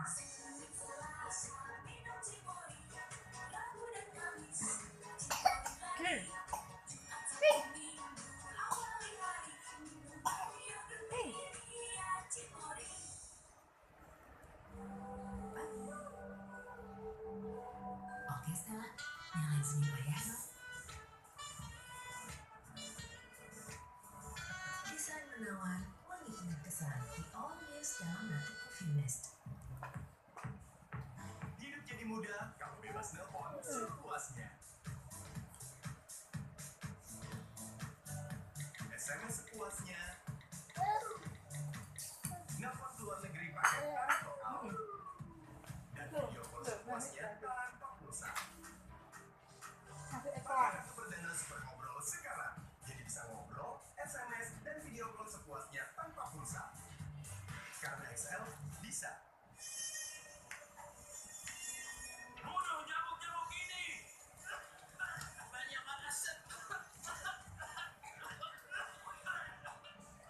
Oke Stella, nyalain senyum ya. Desain menawar, wangi dengan kesan di All New Stella Matic Coffee Mist. Hidup jadi mudah, kamu bebas nelpon sepuasnya. SMS sepuasnya. Nelpon ke luar negeri pakai tanpa call. Dan video call sepuasnya tanpa pulsa. Pakai kartu perdana Super Ngobrol sekarang. Jadi bisa ngobrol, SMS, dan video call sepuasnya tanpa pulsa. Karena XL bisa. Bunuh nyamuk-nyamuk ini! Banyak alasan.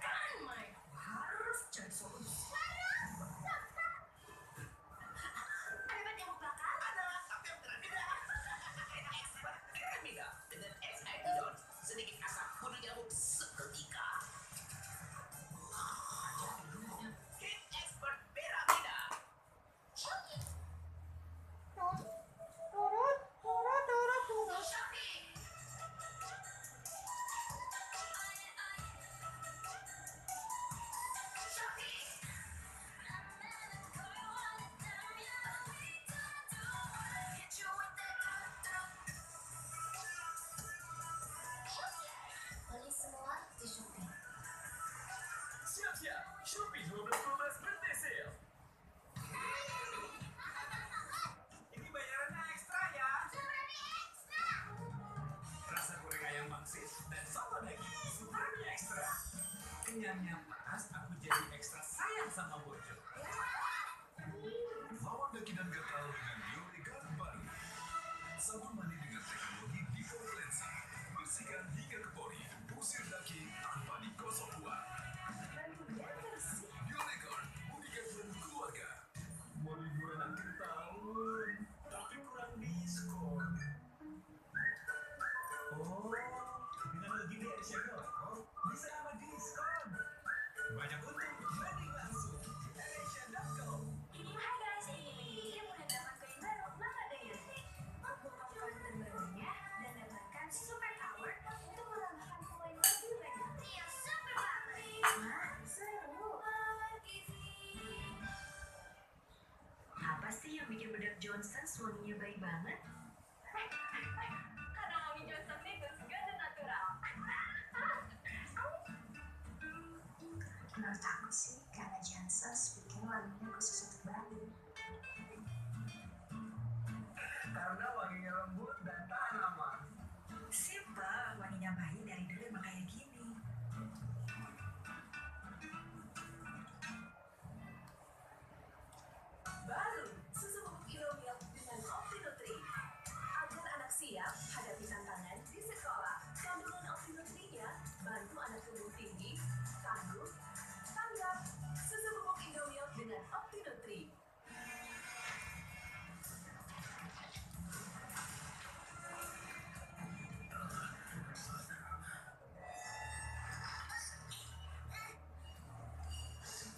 Kan Mike, harus cari solusi. Ada nyamuk bakar? Ada, tapi yang berbeda. Expert Piramida dengan X-Antidot, sedikit asap bunuh nyamuk seketika. Hit Expert Piramida. Beli semua di Shopee. Siap-siap, Shopee 12/12 birthday sale. Ini bayarannya ekstra ya. Rasa goreng ayam pangsit dan sambal daging Supreme Extra. Kenyangnya pas, aku jadi ekstra sayang sama Bojo. Lawan daki dan gatal dengan Bioregar baru. Sabun mandi dengan teknologi Default Lensa. Bersihkan hingga ke pori. Usir daki tanpa digosok kuat. Bioregar, mudikan bulan keluarga. Mau liburan akhir tahun, tapi kurang diskon. Oh, dengan begini Asia Go, bisa dapat diskon. Banyak untung, mending langsung di Asia.com. Hai guys, ini mau datang ke yang baru, maka dengan buka poin terbarunya dan dapatkan super power untuk menambahkan poin lebih banyak. Iya, super power. Wah, seru. Apa sih yang bikin bedak Johnson wanginya baik banget? Karena wangi Johnson itu segar dan natural. Menurut aku sih, karena Johnson bikin wanginya khusus untuk bayi. Karena wanginya lembut dan tahan lama. Simple, wanginya bayi dari dulu emang kayak gini. Baru, susu bubuk Indomilk dengan Optinutri. Agar anak siap hadapi tantangan di sekolah. Kandungan Optinutri-nya bantu anak tumbuh tinggi, tangguh, tanggap. Susu bubuk Indomilk dengan Optinutri.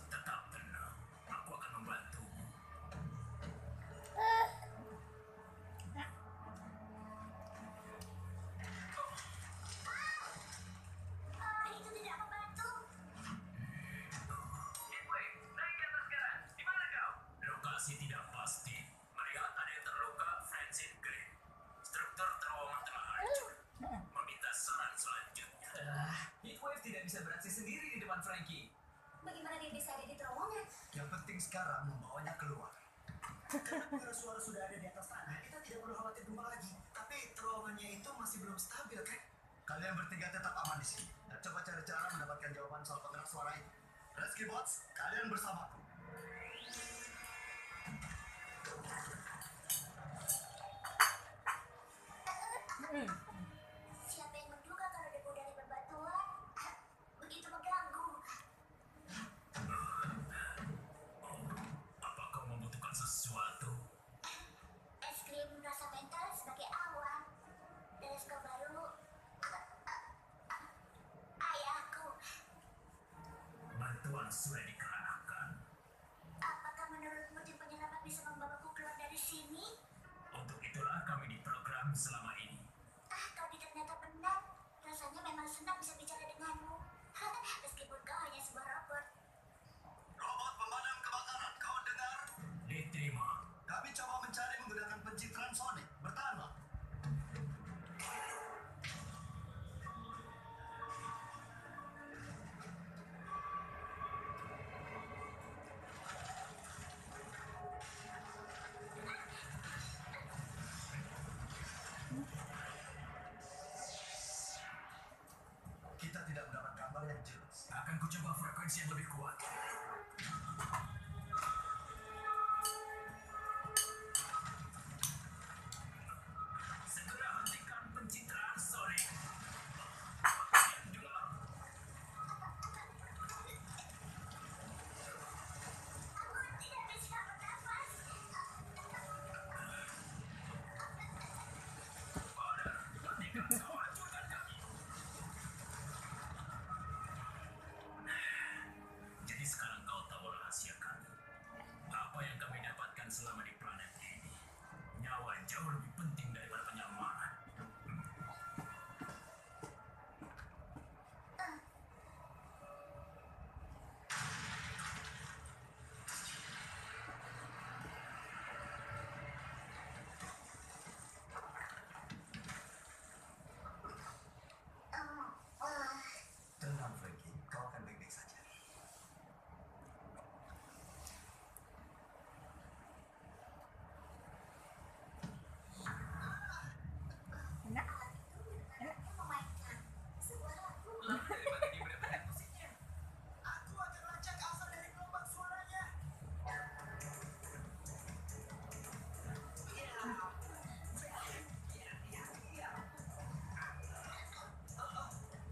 Tetap tenang, aku akan membantumu. Itu tidak membantu. Heatwave, naik ke atas sekarang. Di mana kau? Lokasi tidak pasti. Melihat ada yang terluka, Francis Green. Struktur terowongan telah hancur. Meminta saran selanjutnya. Heatwave tidak bisa beraksi sendiri di depan Frankie. Bagaimana dia bisa ada di terowongan? Yang penting sekarang membawanya keluar. Karena suara sudah ada di atas tanah, kita tidak perlu khawatir gempa lagi. Tapi terowongannya itu masih belum stabil, kan? Kalian bertiga tetap aman di sini. Dan coba cari cara mendapatkan jawaban soal penggerak suara itu. Rescue Bots, kalian bersamaku. Siapa yang menduga kalau debu dari bebatuan begitu mengganggu? Apa kau membutuhkan memang sudah dikerahkan. Apakah menurutmu tim penyelamat bisa membawaku keluar dari sini? Untuk itulah kami diprogram selama ini. Kau ternyata benar. Rasanya memang senang bisa bicara denganmu. Meskipun kau hanya sebuah robot. Robot pemadam kebakaran, kau dengar? Diterima. Kami coba mencari menggunakan pencitraan sonik. Bertahanlah. Kita tidak mendapat gambar yang jelas. Akan kucoba frekuensi yang lebih kuat. Segera hentikan pencitraan sonik. Yang dua. Aku tidak bisa bernafas. Pada, hentikan kau hancurkan kami. Jadi sekarang kau tahu rahasia kami. Apa yang kami dapatkan selama di planet ini. Nyawa jauh lebih penting daripada penyamaran. Tenang, Frankie. Kau akan baik-baik saja. Memainkan sebuah lagu. Lalu dari mana dia mendapatkan musiknya? Aku akan lacak asal dari gelombang suaranya.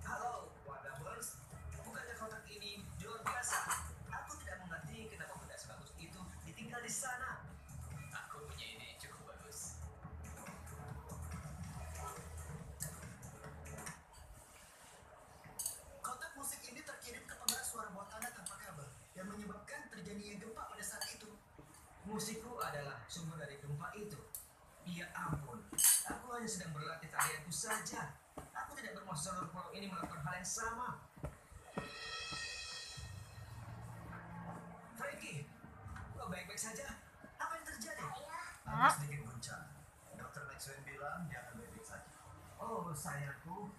Halo, Wadaverse. Bukannya kotak ini luar biasa? Aku tidak mengerti kenapa benda sebagus itu ditinggal di sana. Aku punya ide yang cukup bagus. Kotak musik ini terkirim ke pengeras suara bawah tanah tanpa kabel yang menyebabkan terjadinya gempa pada saat itu. Musikku adalah sumber dari gempa itu. Ya ampun, aku hanya sedang berlatih tarianku saja. Aku tidak bermaksud seluruh pulau ini melakukan hal yang sama. Frankie, kau baik-baik saja? Apa yang terjadi? Ayah, Ada sedikit guncang. Dr. Maxwell bilang dia akan baik-baik saja. Oh, sayangku,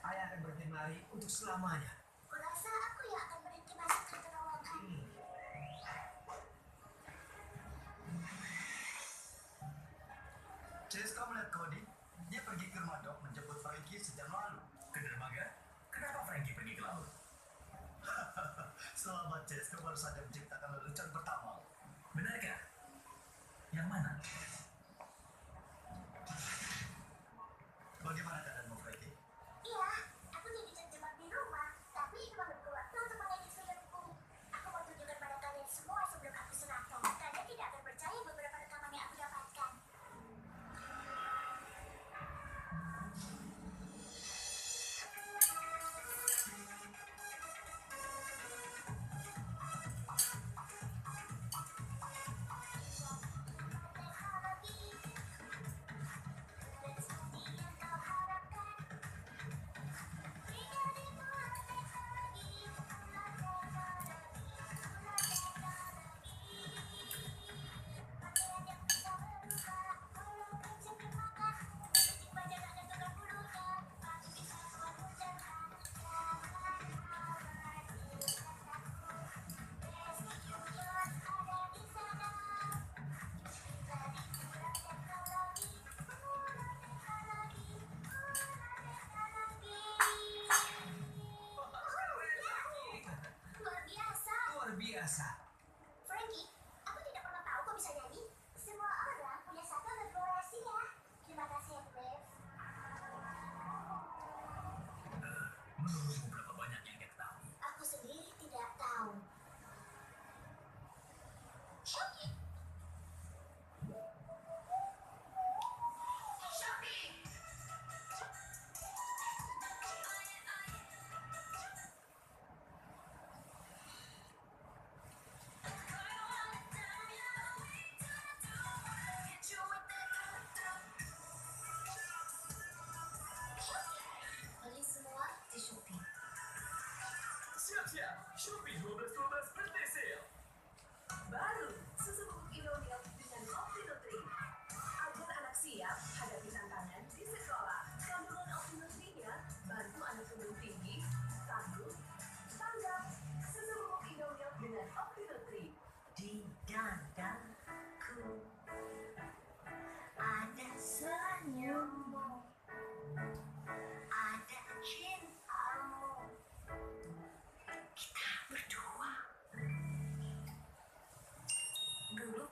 ayah akan berhenti menari untuk selamanya. kurasa aku yang akan berhenti masuk ke terowongan. Chase, kau melihat Cody? Dia pergi ke rumah Doc menjemput Frankie sejam lalu. Ke dermaga? Kenapa Frankie pergi ke laut? Selamat, Chase. Kau baru saja menciptakan lelucon pertama. Benarkah? Yang mana? Bagaimana keadaanmu, Frankie? Iya, aku jadi terjebak di rumah. Tapi itu menurutku waktu untuk mengedit filmku. Aku mau tunjukkan pada kalian semua sebelum aku serahkan. Kalian tidak akan percaya beberapa rekaman yang aku dapatkan.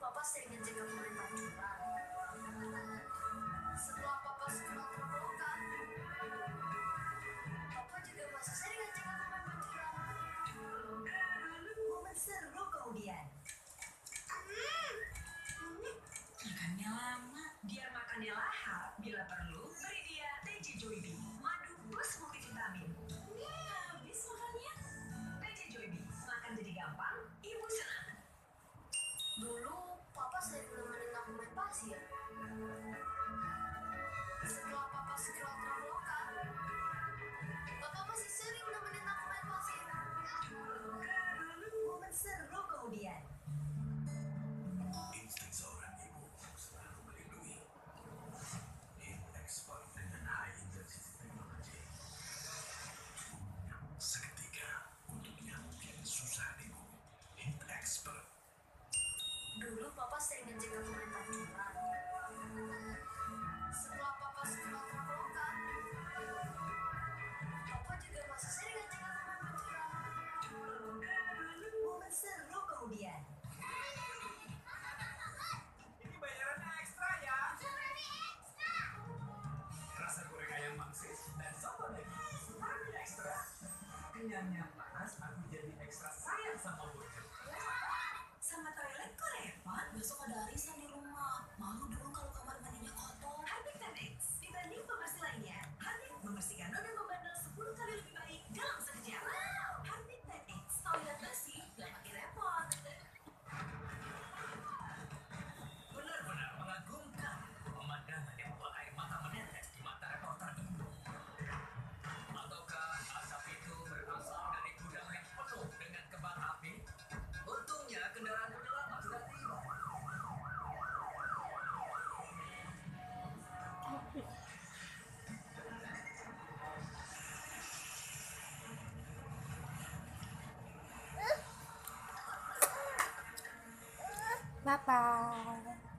Papa sering ngecek dokumen pancuran. Setelah Papa sekolah terbuka, Papa juga masih sering ngecek dokumen pancuran. Momen seru kemudian. Makannya lama. Biar makannya lahap, bila perlu, beri dia TJ Joybi, madu plus multivitamin. Habis makannya, TJ Joybi, makan jadi gampang, ibu senang. Dulu, Papa sering nemenin aku main pasir. Setelah Papa sekolah Traveloka, Papa masih sering nemenin aku main pasir. Momen seru kemudian. Insting seorang ibu selalu melindungi. Hit Expert dengan high intensity technology. Seketika untuk yang mungkin susah ibu. Hit Expert. Dulu Papa sering ngecek dokumen pancuran. Setelah Papa sekolah Traveloka, Papa juga masih sering ngecek dokumen pancuran. Momen seru kemudian. Ini bayarannya ekstra ya. Rasa goreng ayam mangsis dan sambal daging lebih ekstra. Kenyangnya panas, aku jadi ekstra sayang sama bocil. Sama toilet kok repot. Besok ada arisan di rumah. Malu dong kalau kamar mandinya kotor. Harpic Tenex, dibanding pembersih lainnya, Harpic membersihkan noda membandel 10 kali lebih baik dalam sekejap. Harpic Tenex, toilet bersih, gak pakai repot. Benar-benar mengagumkan pemandangan yang membuat air mata menetes di mata reporter ini. Ataukah asap itu berasal dari gudang yang penuh dengan kembang api? Untungnya kendaraan penyelamat sudah tiba. Bye bye.